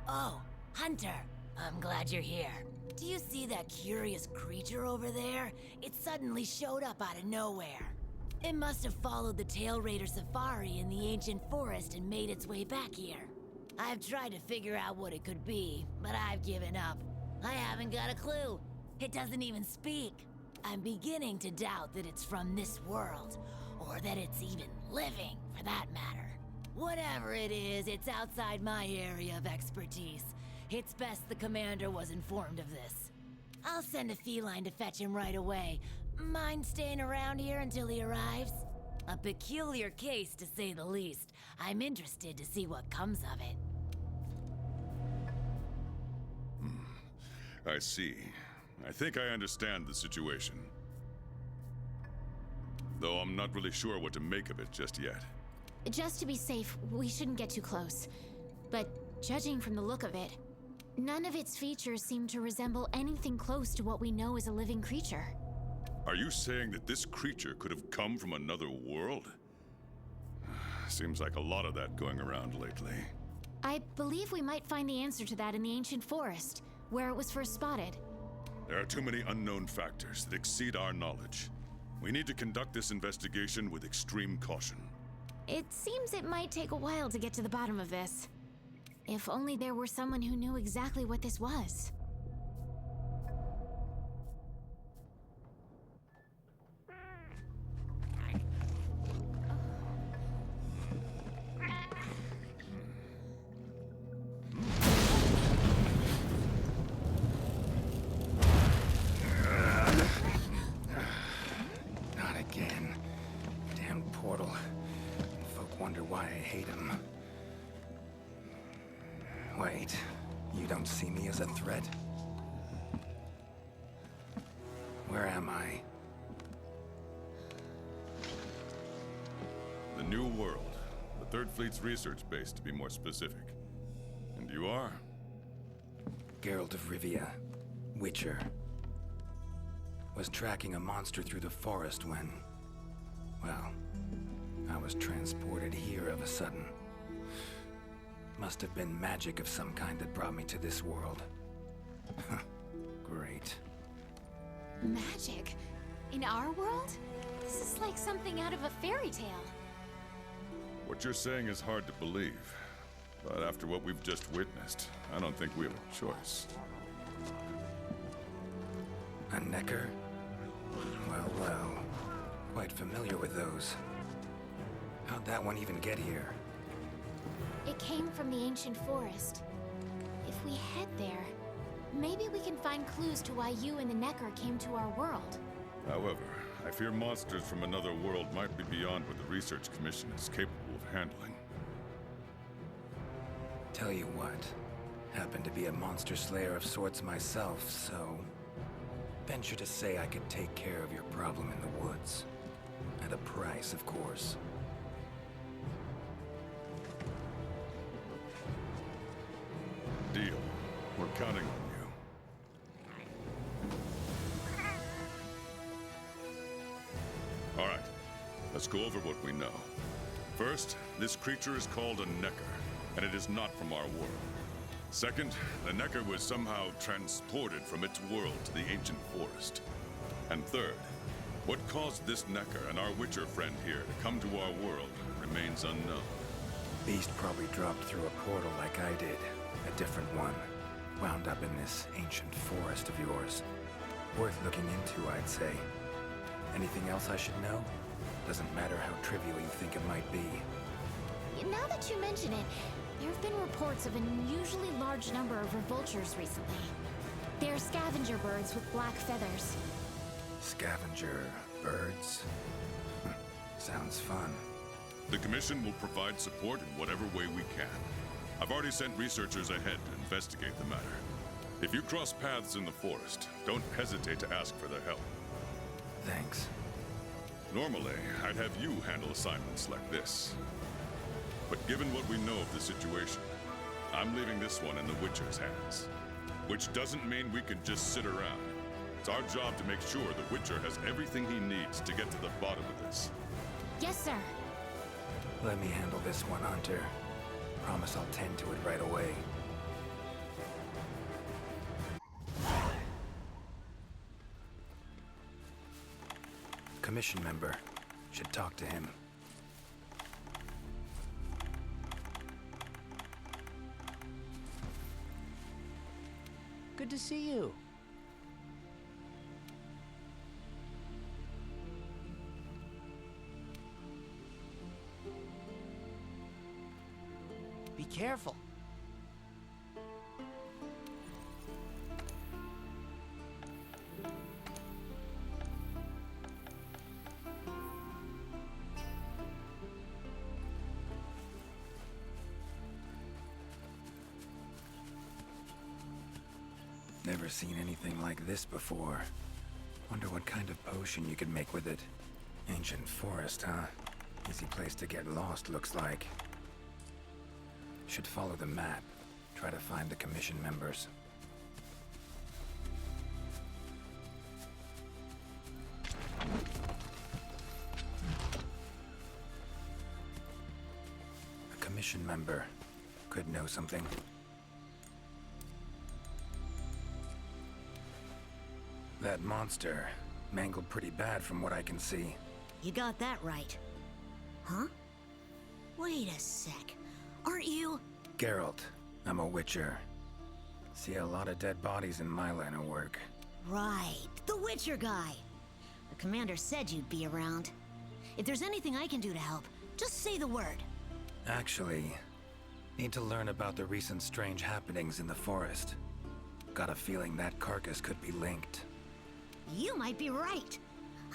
Oh, Hunter. I'm glad you're here. Do you see that curious creature over there? It suddenly showed up out of nowhere. It must have followed the Tail Raider safari in the ancient forest and made its way back here. I've tried to figure out what it could be, but I've given up. I haven't got a clue. It doesn't even speak. I'm beginning to doubt that it's from this world, or that it's even living, for that matter. Whatever it is, it's outside my area of expertise. It's best the commander was informed of this. I'll send a feline to fetch him right away. Mind staying around here until he arrives? A peculiar case, to say the least. I'm interested to see what comes of it. I see. I think I understand the situation. Though I'm not really sure what to make of it just yet. Just to be safe, we shouldn't get too close. But judging from the look of it, none of its features seem to resemble anything close to what we know as a living creature. Are you saying that this creature could have come from another world? Seems like a lot of that going around lately. I believe we might find the answer to that in the ancient forest, where it was first spotted. There are too many unknown factors that exceed our knowledge. We need to conduct this investigation with extreme caution. It seems it might take a while to get to the bottom of this. If only there were someone who knew exactly what this was. Not again. Damn portal. Folk wonder why I hate him. Wait, you don't see me as a threat? Where am I? The New World. The Third Fleet's research base, to be more specific. And you are? Geralt of Rivia, Witcher. Was tracking a monster through the forest when... well, I was transported here of a sudden. Must have been magic of some kind that brought me to this world. Great. Magic? In our world? This is like something out of a fairy tale. What you're saying is hard to believe. But after what we've just witnessed, I don't think we have a choice. A necker? Well, well. Quite familiar with those. How'd that one even get here? It came from the ancient forest. If we head there, maybe we can find clues to why you and the Necker came to our world. However, I fear monsters from another world might be beyond what the Research Commission is capable of handling. Tell you what, happen to be a monster slayer of sorts myself, so... venture to say I could take care of your problem in the woods. At a price, of course. Deal. We're counting on you. All right. Let's go over what we know. First, this creature is called a Necker, and it is not from our world. Second, the Necker was somehow transported from its world to the ancient forest. And third, what caused this Necker and our Witcher friend here to come to our world remains unknown. Beast probably dropped through a portal like I did. A different one. Wound up in this ancient forest of yours. Worth looking into, I'd say. Anything else I should know? Doesn't matter how trivial you think it might be. Now that you mention it, there have been reports of an unusually large number of revultures recently. They're scavenger birds with black feathers. Scavenger birds? Sounds fun. The Commission will provide support in whatever way we can. I've already sent researchers ahead to investigate the matter. If you cross paths in the forest, don't hesitate to ask for their help. Thanks. Normally, I'd have you handle assignments like this. But given what we know of the situation, I'm leaving this one in the Witcher's hands. Which doesn't mean we can just sit around. It's our job to make sure the Witcher has everything he needs to get to the bottom of this. Yes, sir. Let me handle this one, Hunter. Promise I'll tend to it right away. commission member. Should talk to him. Good to see you. Be careful. Never seen anything like this before. Wonder what kind of potion you could make with it. Ancient forest, huh? Easy place to get lost, looks like. Should follow the map. Try to find the commission members. A commission member. Could know something. That monster mangled pretty bad from what I can see. You got that right. Huh? Wait a sec. Aren't you? Geralt. I'm a Witcher. See a lot of dead bodies in my line of work. Right. The Witcher guy. The commander said you'd be around. If there's anything I can do to help, just say the word. Actually, need to learn about the recent strange happenings in the forest. Got a feeling that carcass could be linked. You might be right.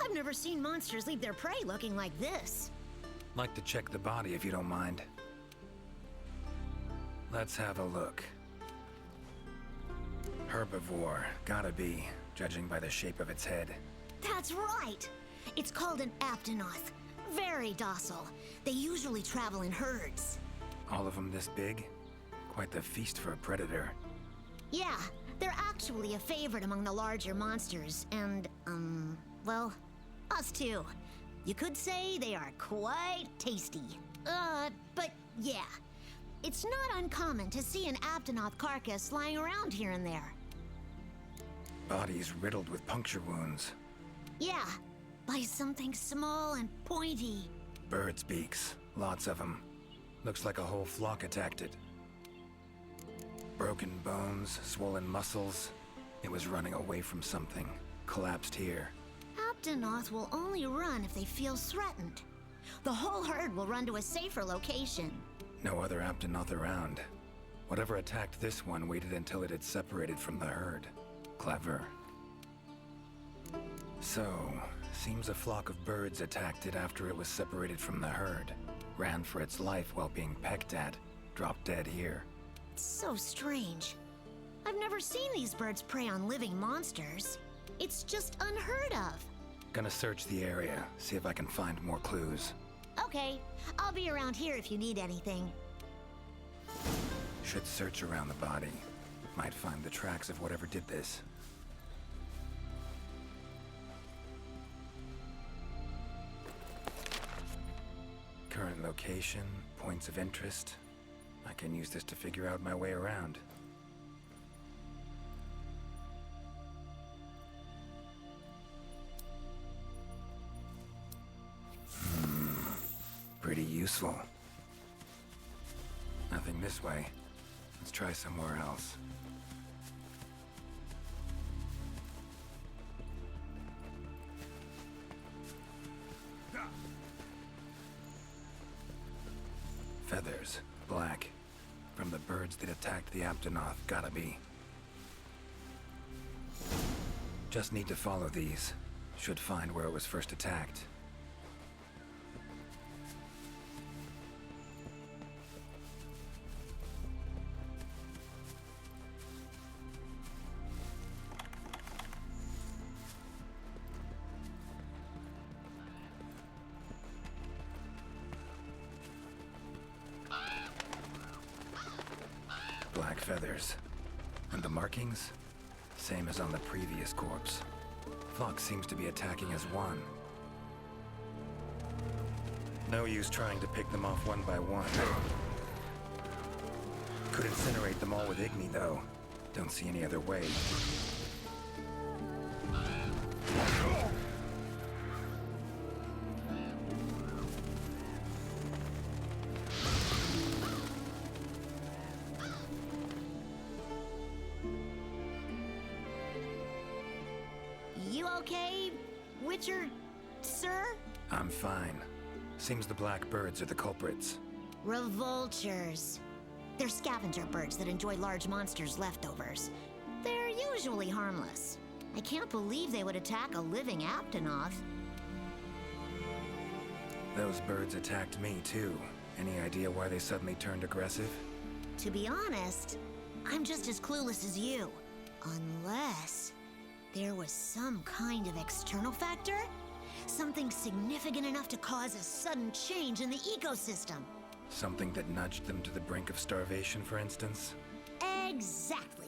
I've never seen monsters leave their prey looking like this. Like to check the body if you don't mind. Let's have a look. Herbivore, gotta be, judging by the shape of its head. That's right! It's called an aptonoth. Very docile. They usually travel in herds. All of them this big? Quite the feast for a predator. Yeah, they're actually a favorite among the larger monsters, and, well, us too. You could say they are quite tasty. But yeah. It's not uncommon to see an aptonoth carcass lying around here and there. Bodies riddled with puncture wounds. Yeah, by something small and pointy. Birds' beaks, lots of them. Looks like a whole flock attacked it. Broken bones, swollen muscles. It was running away from something. Collapsed here. Aptonoth will only run if they feel threatened. The whole herd will run to a safer location. No other Aptonoth around. Whatever attacked this one waited until it had separated from the herd. Clever. So, seems a flock of birds attacked it after it was separated from the herd. Ran for its life while being pecked at. Dropped dead here. It's so strange. I've never seen these birds prey on living monsters. It's just unheard of. Gonna search the area, see if I can find more clues. Okay, I'll be around here if you need anything. Should search around the body. Might find the tracks of whatever did this. Current location, points of interest. I can use this to figure out my way around. Pretty useful. Nothing this way. Let's try somewhere else. Feathers, black. From the birds that attacked the Aptonoth, gotta be. Just need to follow these. Should find where it was first attacked. Black feathers. And the markings? Same as on the previous corpse. Fox seems to be attacking as one. No use trying to pick them off one by one. Could incinerate them all with Igni, though. Don't see any other way. You okay, Witcher, sir? I'm fine. Seems the black birds are the culprits. Revoltures. They're scavenger birds that enjoy large monsters' leftovers. They're usually harmless. I can't believe they would attack a living Aptonoth. Those birds attacked me too. Any idea why they suddenly turned aggressive? To be honest, I'm just as clueless as you. Unless there was some kind of external factor? Something significant enough to cause a sudden change in the ecosystem. Something that nudged them to the brink of starvation, for instance? Exactly.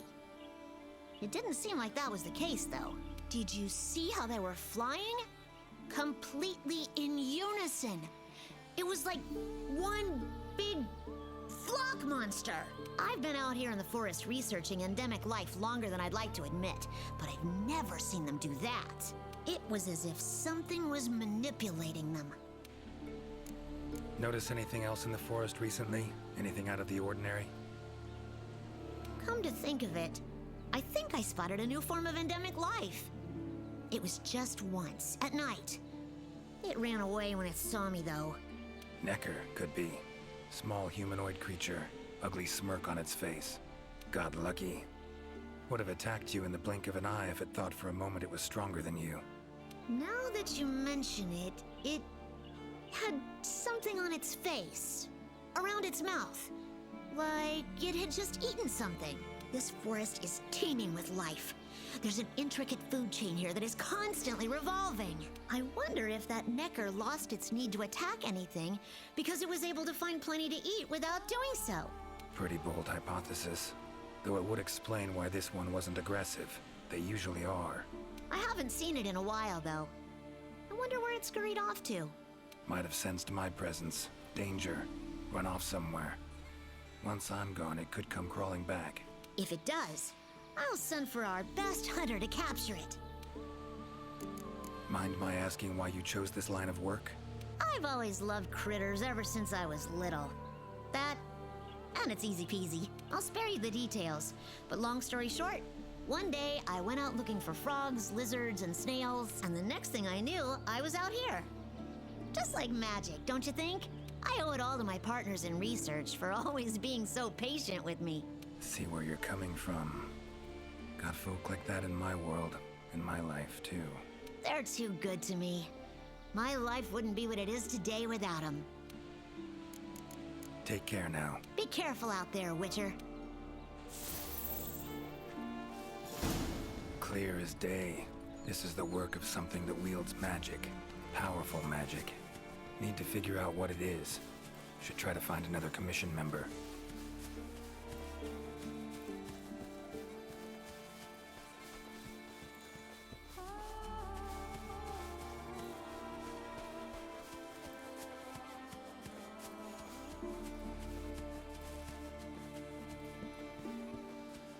It didn't seem like that was the case, though. Did you see how they were flying? Completely in unison. It was like one big flock monster. I've been out here in the forest researching endemic life longer than I'd like to admit, but I've never seen them do that. It was as if something was manipulating them. Notice anything else in the forest recently? Anything out of the ordinary? Come to think of it, I think I spotted a new form of endemic life. It was just once, at night. It ran away when it saw me, though. Necker, could be. Small humanoid creature, ugly smirk on its face. God lucky. Would have attacked you in the blink of an eye if it thought for a moment it was stronger than you. Now that you mention it, it had something on its face, around its mouth, like it had just eaten something. This forest is teeming with life. There's an intricate food chain here that is constantly revolving. I wonder if that Necker lost its need to attack anything because it was able to find plenty to eat without doing so. Pretty bold hypothesis. Though it would explain why this one wasn't aggressive. They usually are. I haven't seen it in a while, though. I wonder where it scurried off to. Might have sensed my presence. Danger. Run off somewhere. Once I'm gone, it could come crawling back. If it does, I'll send for our best hunter to capture it. Mind my asking why you chose this line of work? I've always loved critters ever since I was little. That, and it's easy peasy. I'll spare you the details. But long story short, one day I went out looking for frogs, lizards, and snails, and the next thing I knew, I was out here. Just like magic, don't you think? I owe it all to my partners in research for always being so patient with me. See where you're coming from. Got folk like that in my world, in my life, too. They're too good to me. My life wouldn't be what it is today without them. Take care now. Be careful out there, Witcher. Clear as day. This is the work of something that wields magic. Powerful magic. Need to figure out what it is. Should try to find another commission member.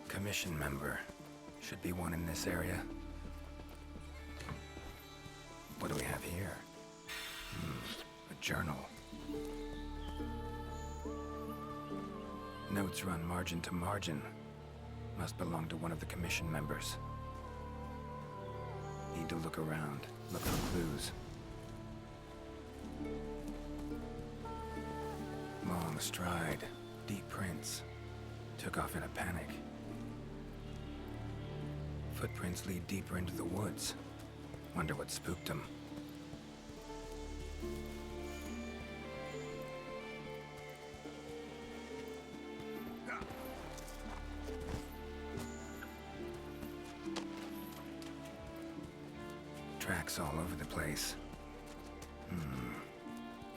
Commission member. Should be one in this area. What do we have here? A journal. Notes run margin to margin. Must belong to one of the commission members. Need to look around, look for clues. Long stride, deep prints. Took off in a panic. Footprints lead deeper into the woods. Wonder what spooked him. Tracks all over the place.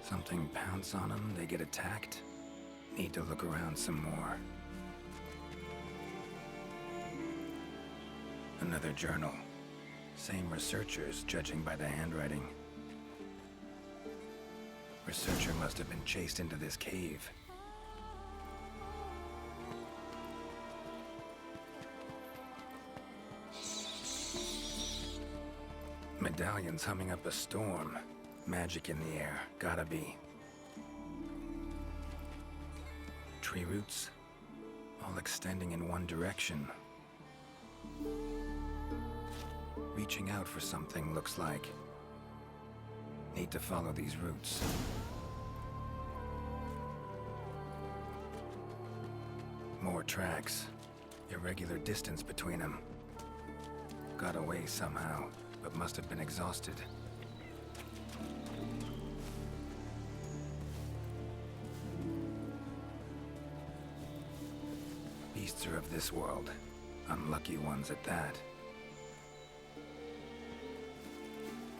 Something pounce on them, they get attacked. Need to look around some more. Another journal. Same researchers, judging by the handwriting. Researcher must have been chased into this cave. Medallions humming up a storm. Magic in the air, gotta be. Tree roots, all extending in one direction. Reaching out for something, looks like. Need to follow these roots. More tracks. Irregular distance between them. Got away somehow, but must have been exhausted. Beasts are of this world. Unlucky ones at that.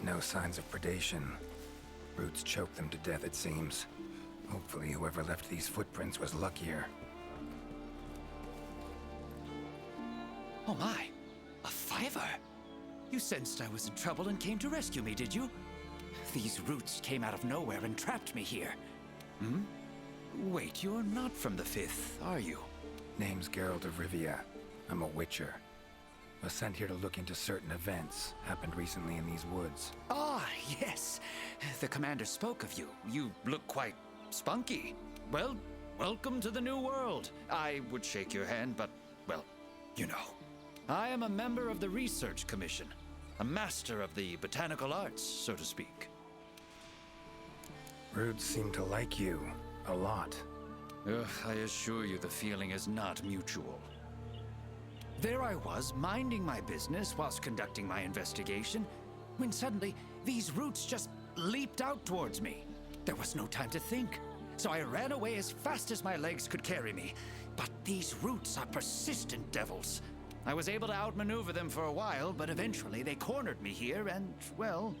No signs of predation. Roots choked them to death, it seems. Hopefully whoever left these footprints was luckier. Oh my, a fiver! You sensed I was in trouble and came to rescue me, did you? These roots came out of nowhere and trapped me here. Hmm? Wait, you're not from the Fifth, are you? Name's Geralt of Rivia. I'm a Witcher. Was sent here to look into certain events happened recently in these woods. Ah, yes. The commander spoke of you. You look quite spunky. Well, welcome to the new world. I would shake your hand, but, well, you know. I am a member of the Research Commission. A master of the botanical arts, so to speak. Roots seem to like you. A lot. Ugh, I assure you the feeling is not mutual. There I was, minding my business whilst conducting my investigation, when suddenly these roots just leaped out towards me. There was no time to think, so I ran away as fast as my legs could carry me. But these roots are persistent devils. I was able to outmaneuver them for a while, but eventually they cornered me here and, well,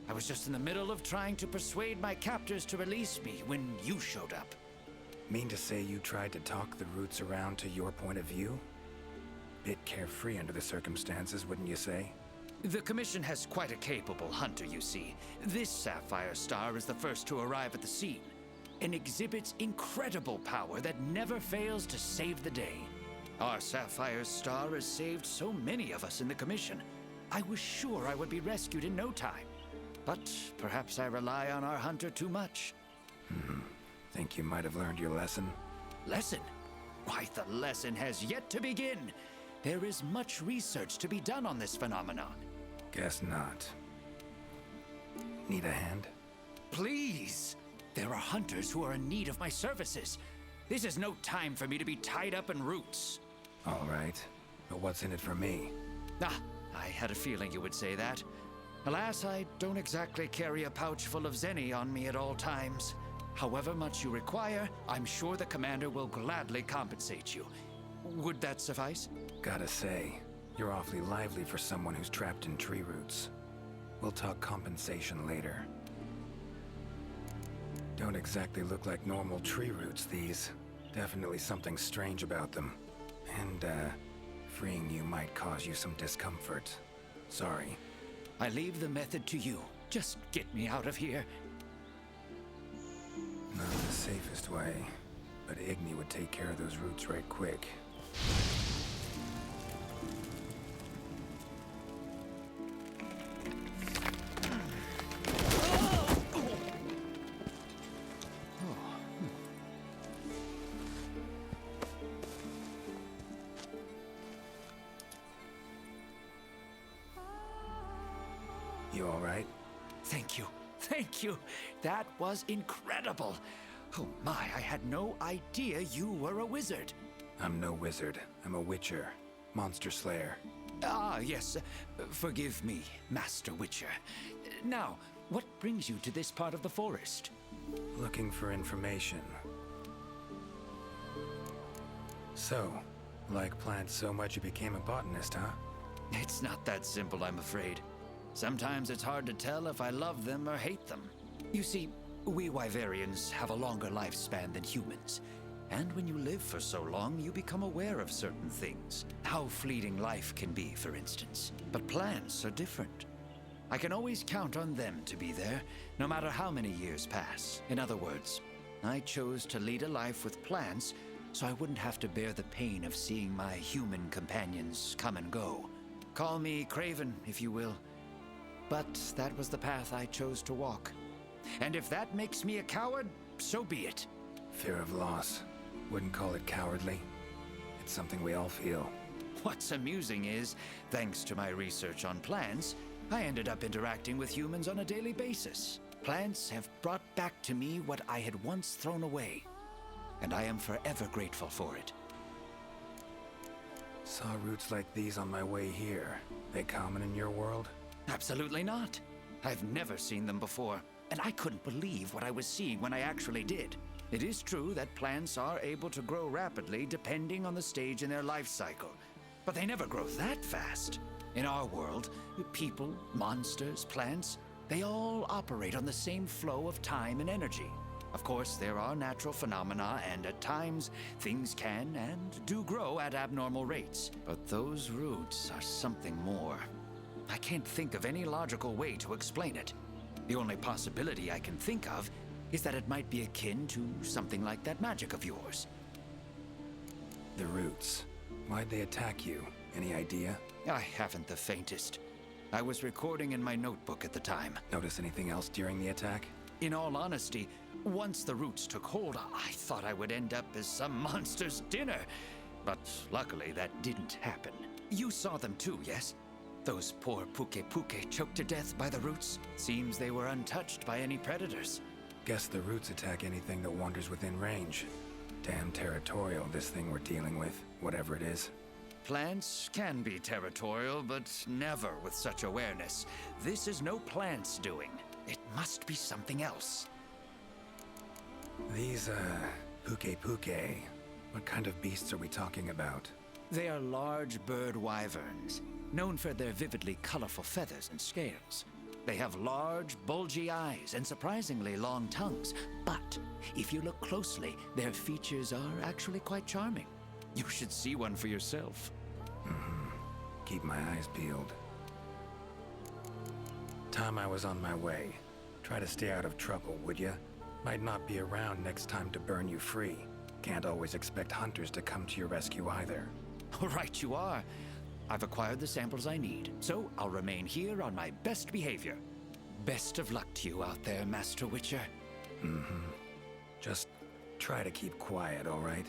I was just in the middle of trying to persuade my captors to release me when you showed up. Mean to say you tried to talk the roots around to your point of view? Bit carefree under the circumstances, wouldn't you say? The Commission has quite a capable hunter, you see. This sapphire star is the first to arrive at the scene, and exhibits incredible power that never fails to save the day. Our sapphire star has saved so many of us in the Commission. I was sure I would be rescued in no time. But perhaps I rely on our hunter too much. Think you might have learned your lesson? Lesson? Why, the lesson has yet to begin. There is much research to be done on this phenomenon. Guess not. Need a hand? Please! There are hunters who are in need of my services. This is no time for me to be tied up in roots. All right. But what's in it for me? Ah, I had a feeling you would say that. Alas, I don't exactly carry a pouch full of zenny on me at all times. However much you require, I'm sure the commander will gladly compensate you. Would that suffice? Gotta say, you're awfully lively for someone who's trapped in tree roots. We'll talk compensation later. Don't exactly look like normal tree roots, these. Definitely something strange about them. And, freeing you might cause you some discomfort. Sorry. I leave the method to you. Just get me out of here. Not the safest way, but Igni would take care of those roots right quick. You all right? Thank you. Thank you. That was incredible. Oh my, I had no idea you were a wizard. I'm no wizard. I'm a witcher. Monster slayer. Ah, yes. Forgive me, Master Witcher. Now, what brings you to this part of the forest? Looking for information. So, like plants so much you became a botanist, huh? It's not that simple, I'm afraid. Sometimes it's hard to tell if I love them or hate them. You see, we Wyverians have a longer lifespan than humans. And when you live for so long, you become aware of certain things. How fleeting life can be, for instance. But plants are different. I can always count on them to be there, no matter how many years pass. In other words, I chose to lead a life with plants so I wouldn't have to bear the pain of seeing my human companions come and go. Call me craven, if you will. But that was the path I chose to walk. And if that makes me a coward, so be it. Fear of loss. Wouldn't call it cowardly. It's something we all feel. What's amusing is, thanks to my research on plants, I ended up interacting with humans on a daily basis. Plants have brought back to me what I had once thrown away, and I am forever grateful for it. Saw roots like these on my way here. They common in your world? Absolutely not. I've never seen them before, and I couldn't believe what I was seeing when I actually did. It is true that plants are able to grow rapidly depending on the stage in their life cycle, but they never grow that fast. In our world, people, monsters, plants, they all operate on the same flow of time and energy. Of course, there are natural phenomena, and at times, things can and do grow at abnormal rates. But those roots are something more. I can't think of any logical way to explain it. The only possibility I can think of is that it might be akin to something like that magic of yours. The roots. Why'd they attack you? Any idea? I haven't the faintest. I was recording in my notebook at the time. Notice anything else during the attack? In all honesty, once the roots took hold, I thought I would end up as some monster's dinner. But luckily, that didn't happen. You saw them too, yes? Those poor puke choked to death by the roots. Seems they were untouched by any predators. Guess the roots attack anything that wanders within range. Damn territorial, this thing we're dealing with, whatever it is. Plants can be territorial, but never with such awareness. This is no plant's doing. It must be something else. These, puke, what kind of beasts are we talking about? They are large bird wyverns, known for their vividly colorful feathers and scales. They have large, bulgy eyes and surprisingly long tongues. But if you look closely, their features are actually quite charming. You should see one for yourself. Keep my eyes peeled. Time I was on my way. Try to stay out of trouble, would ya? Might not be around next time to burn you free. Can't always expect hunters to come to your rescue either. Right you are. I've acquired the samples I need, so I'll remain here on my best behavior. Best of luck to you out there, Master Witcher. Just try to keep quiet, all right?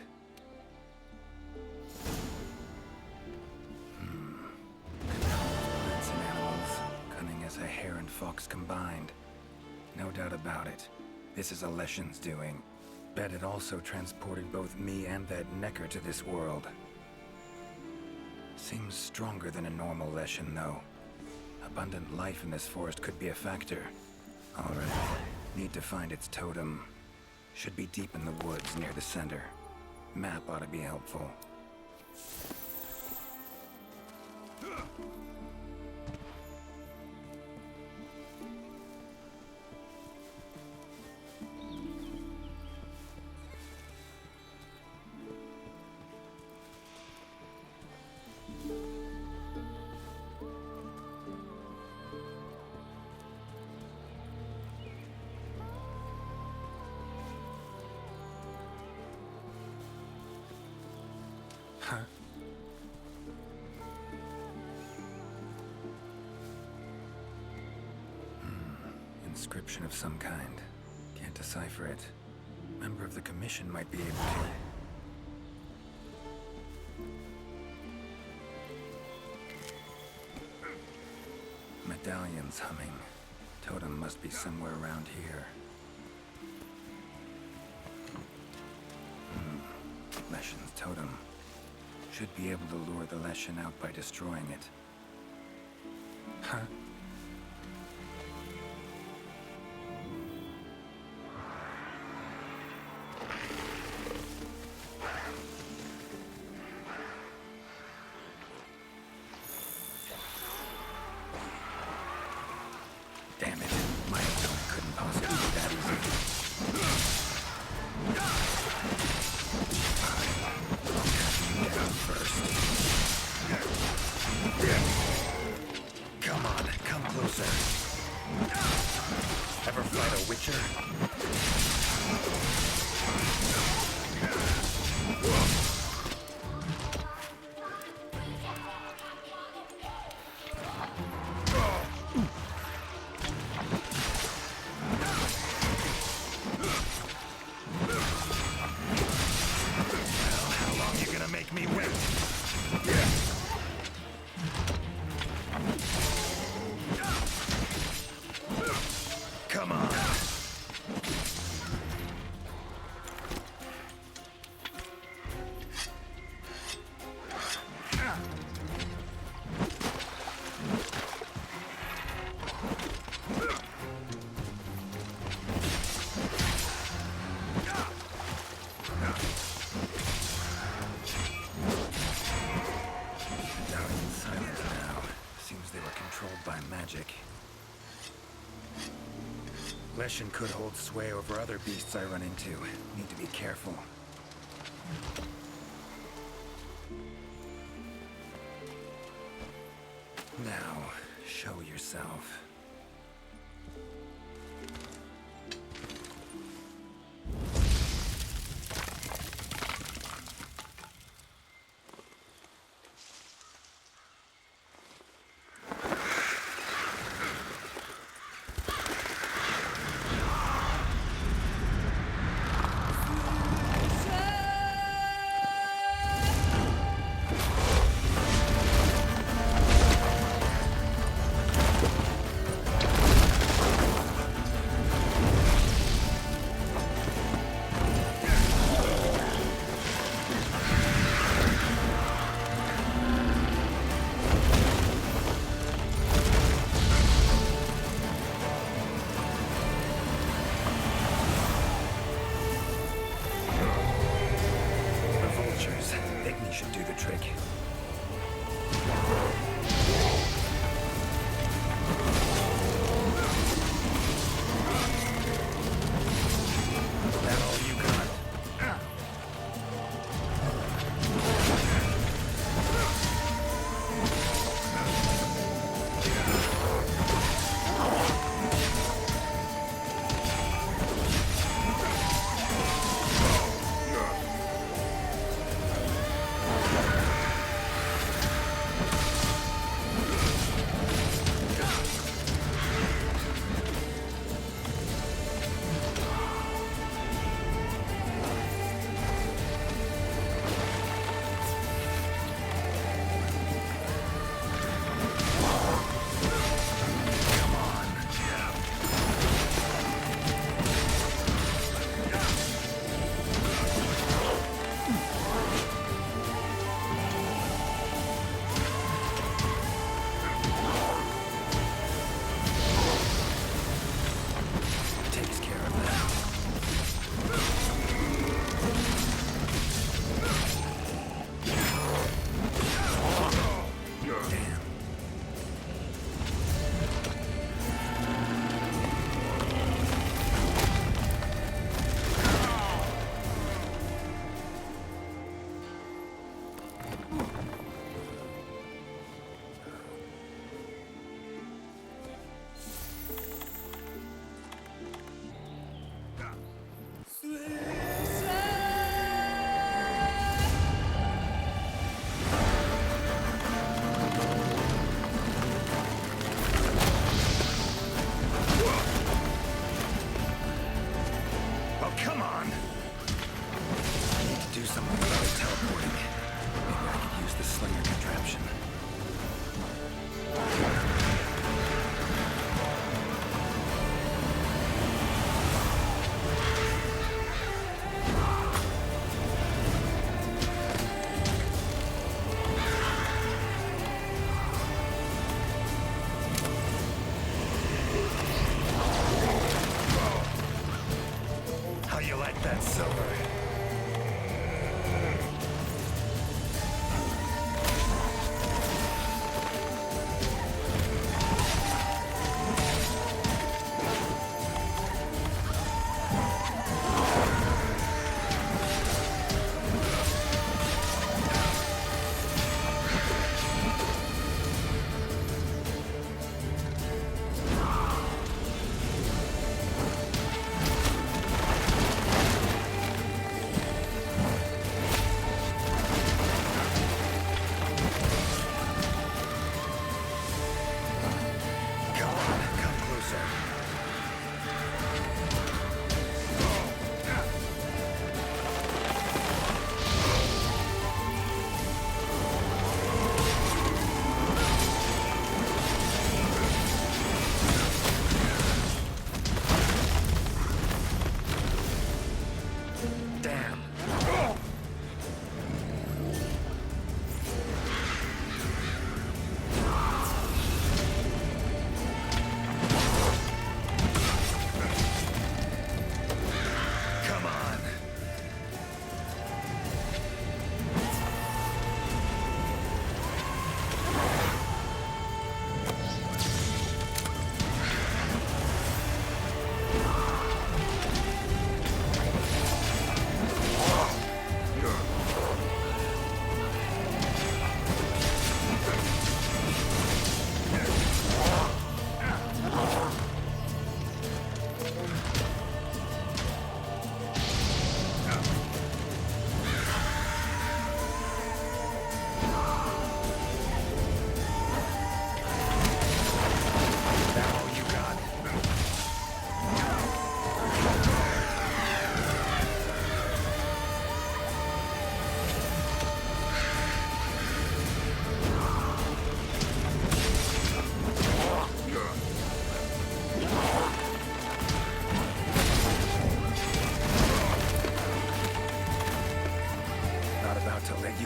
Plants and animals, cunning as a hare and fox combined. No doubt about it. This is a Leshen's doing. Bet it also transported both me and that Necker to this world. Seems stronger than a normal Leshen, though. Abundant life in this forest could be a factor. All right. Need to find its totem. Should be deep in the woods near the center. Map ought to be helpful. Huh? Inscription of some kind. Can't decipher it. Member of the Commission might be able to. Medallions humming. Totem must be somewhere around here. Leshen's totem. Should be able to lure the Leshen out by destroying it. Huh? Damn it. My opponent couldn't possibly be that easy. Down first. Come on, come closer. Ever fight a Witcher? How long you gonna make me wait? magic. Leshen could hold sway over other beasts I run into. Need to be careful. Now, show yourself.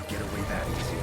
won't get away that easy.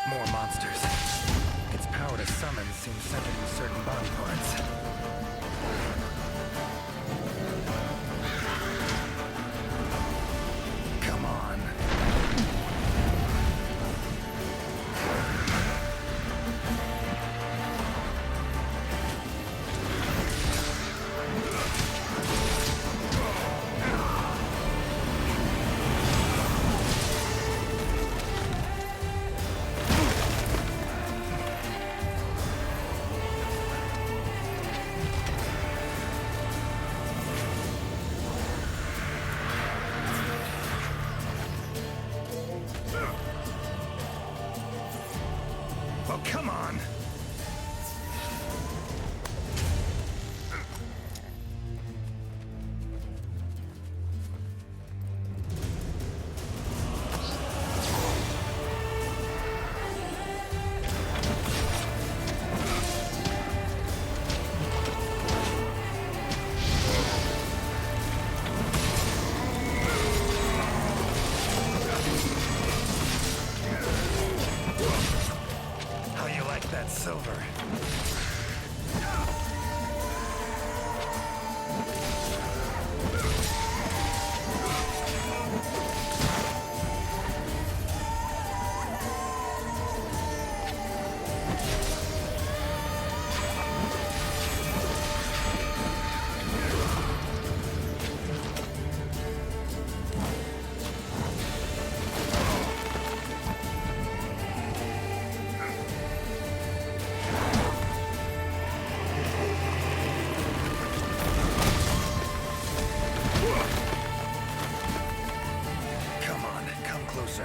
More monsters. Its power to summon seems centered in certain body parts. Come on. Oh, come on! How you like that silver? Come on, come closer.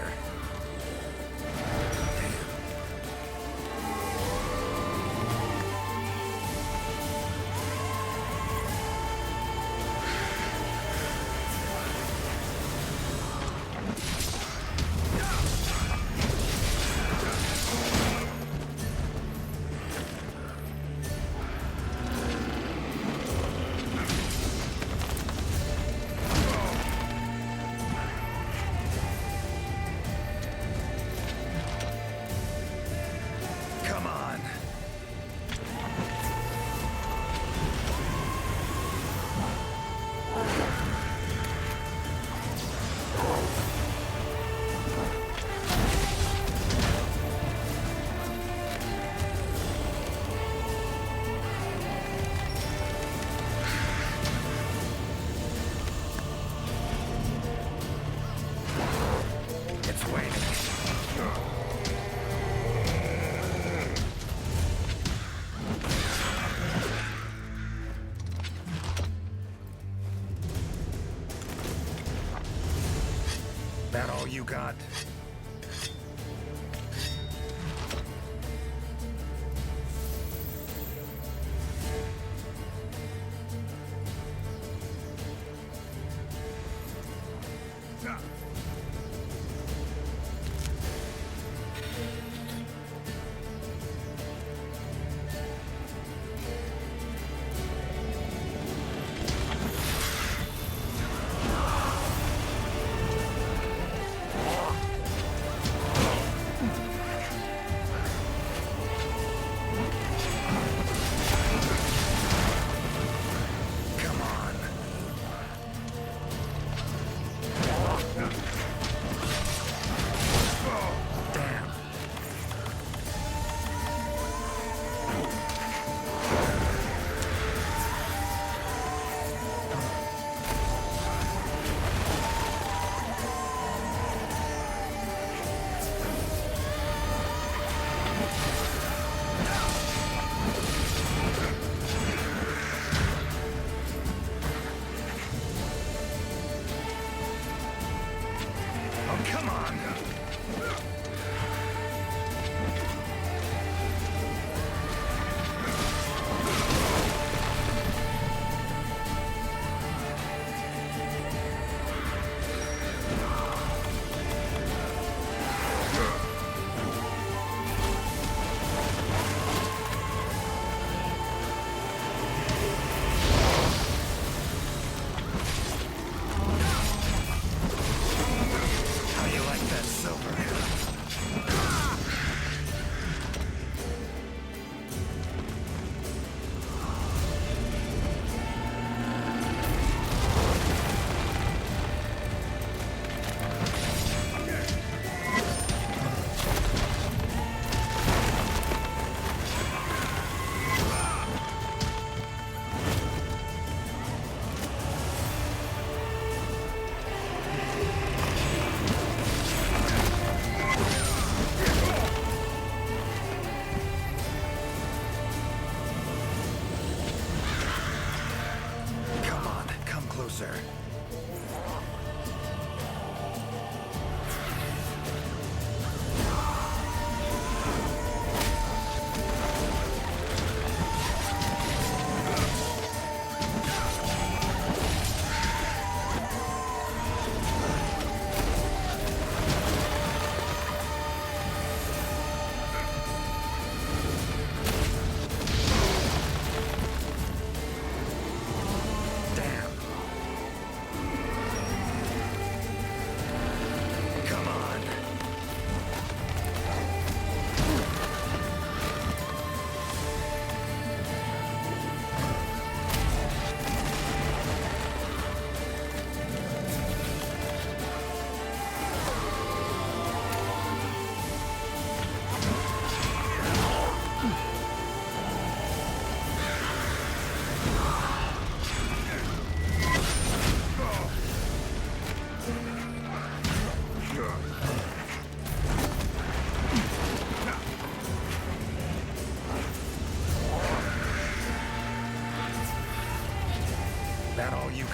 Come on. It's waiting. That all you got?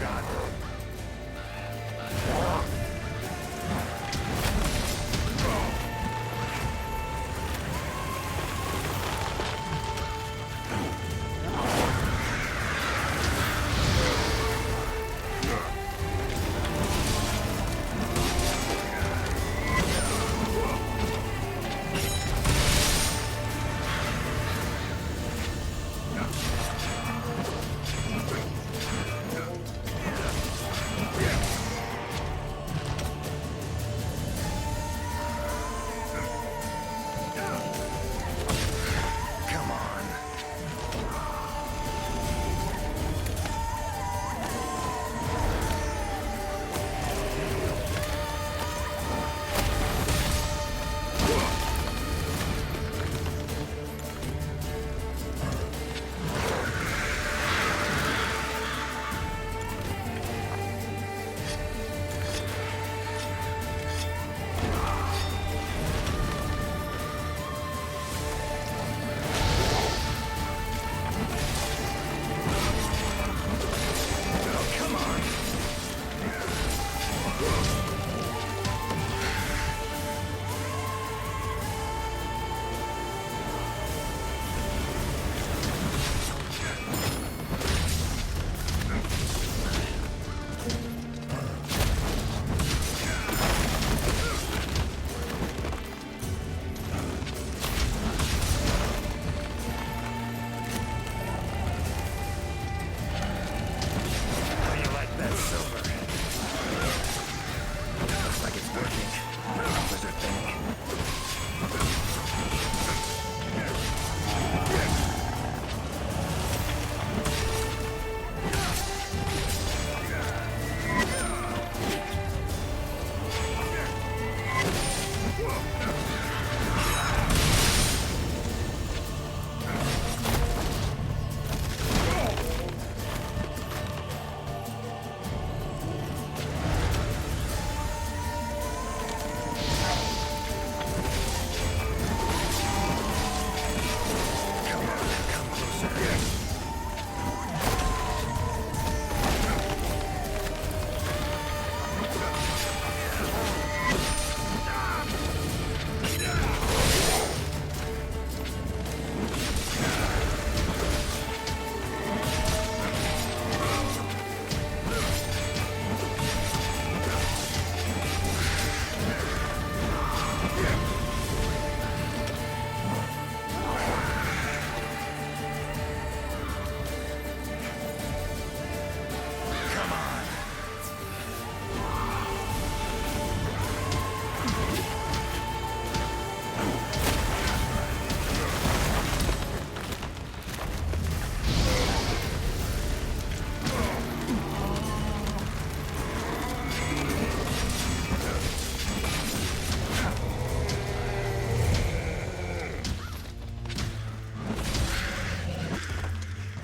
God.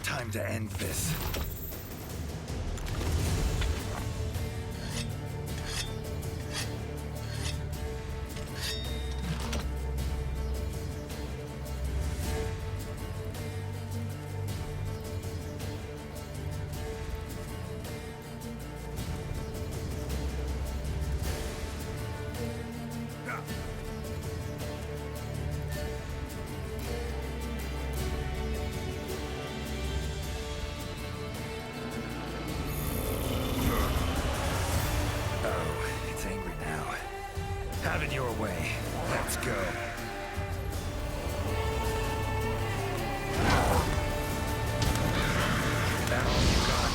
Time to end this. Have it your way. Let's go. That all you got?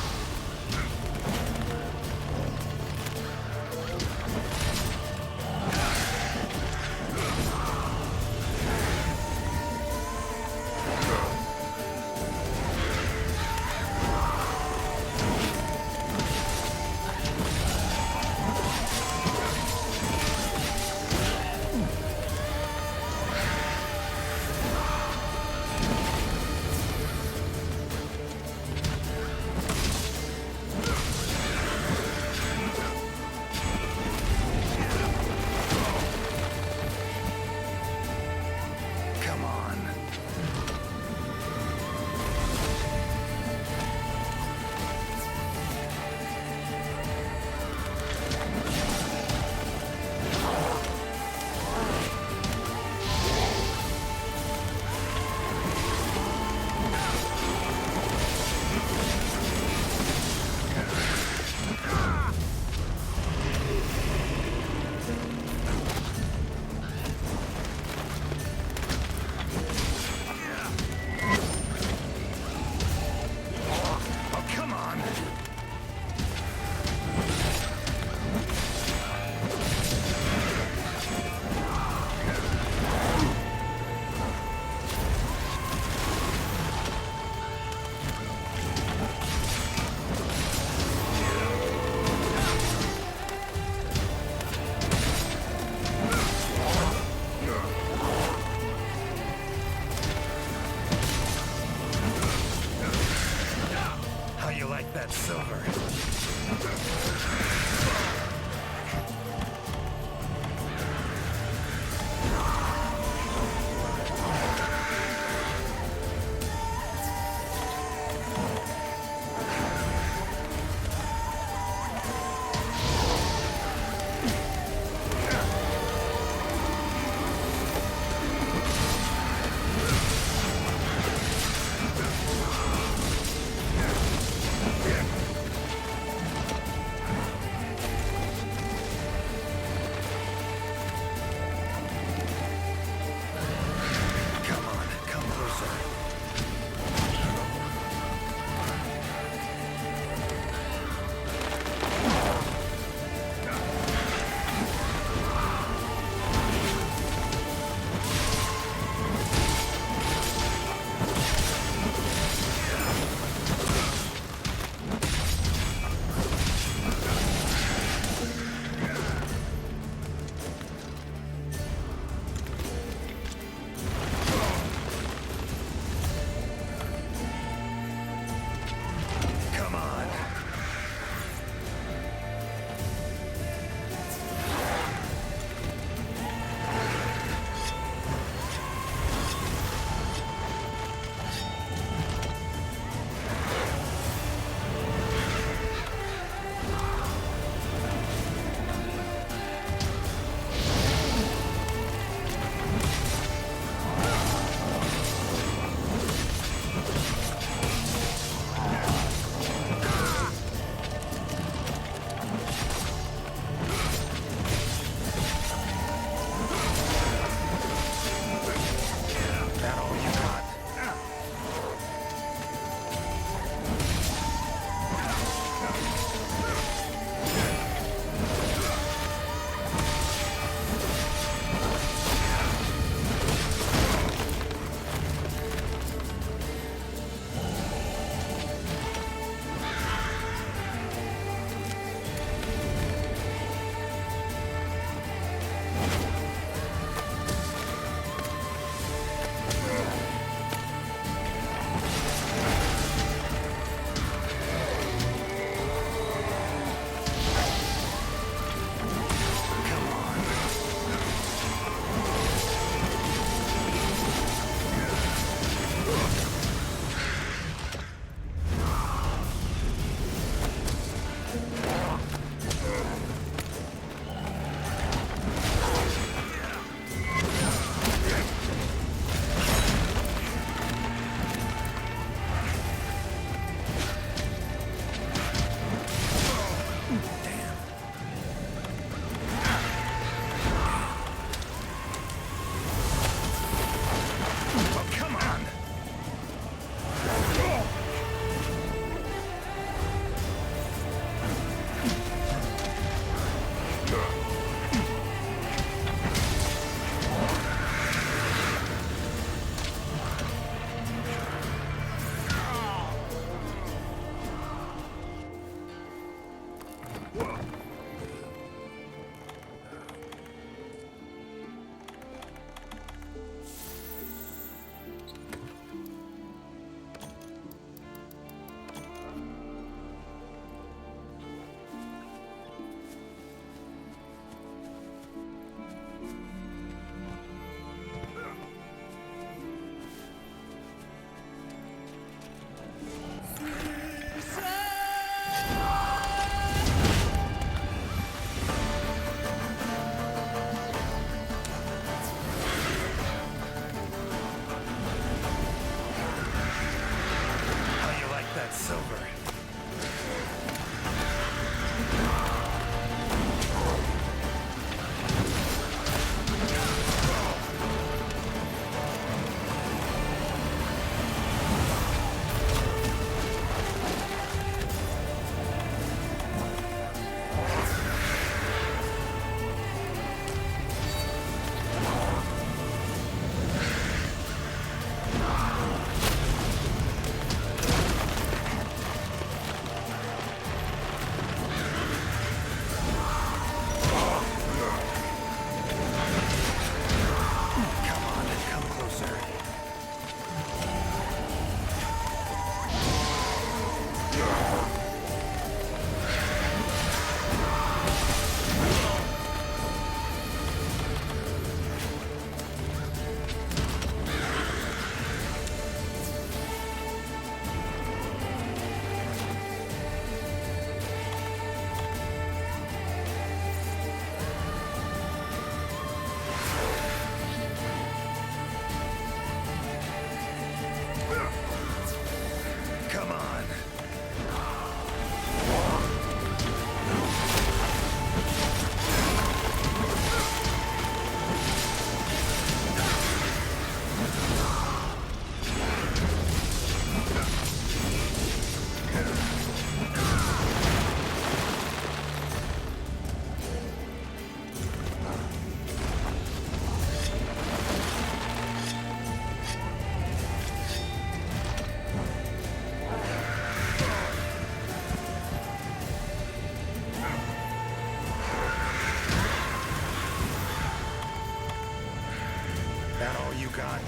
That all you got?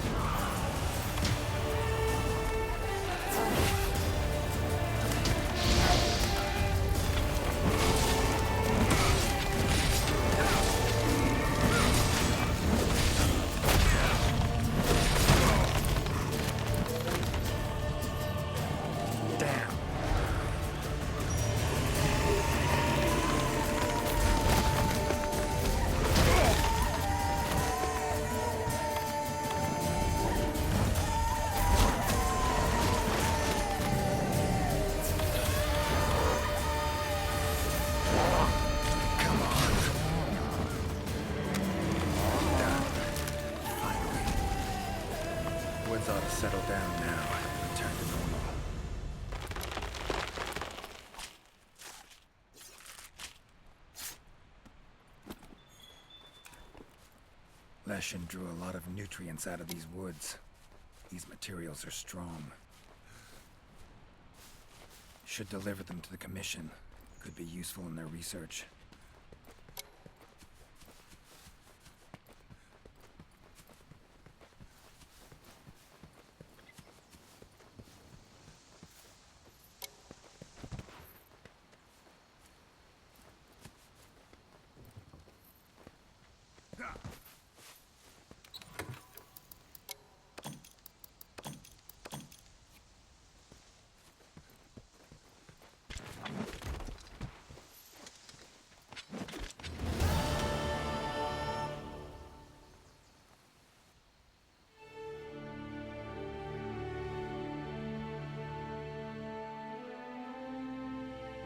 Woods ought to settle down now, return to normal. Leshen drew a lot of nutrients out of these woods. These materials are strong. Should deliver them to the Commission. Could be useful in their research.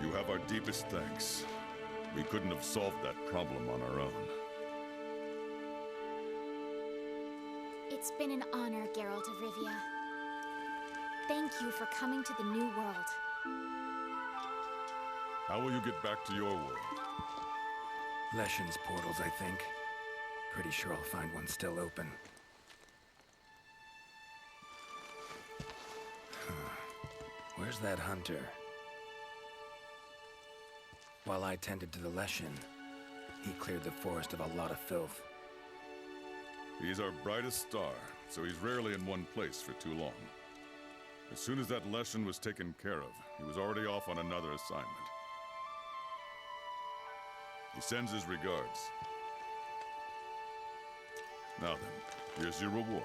You have our deepest thanks. We couldn't have solved that problem on our own. It's been an honor, Geralt of Rivia. Thank you for coming to the New World. How will you get back to your world? Leshen's portals, I think. Pretty sure I'll find one still open. Where's that hunter? While I tended to the Leshen, he cleared the forest of a lot of filth. He's our brightest star, so he's rarely in one place for too long. As soon as that Leshen was taken care of, he was already off on another assignment. He sends his regards. Now then, here's your reward.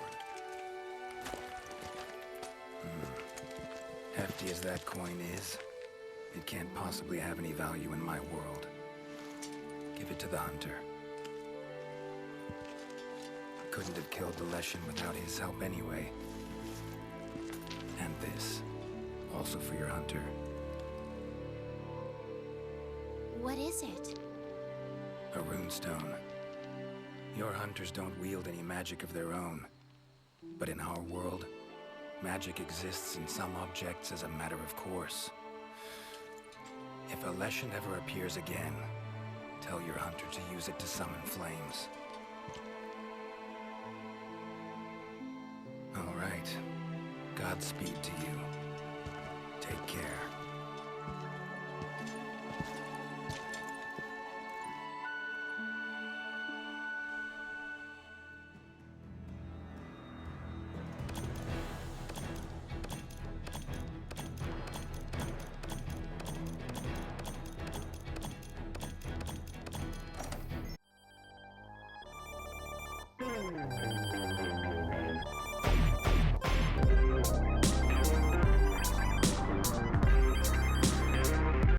Hefty as that coin is, it can't possibly have any value in my world. Give it to the hunter. Couldn't have killed the Leshen without his help anyway. And this, also for your hunter. What is it? A runestone. Your hunters don't wield any magic of their own. But in our world, magic exists in some objects as a matter of course. If a Leshen ever appears again, tell your hunter to use it to summon flames. All right. Godspeed to you. Take care.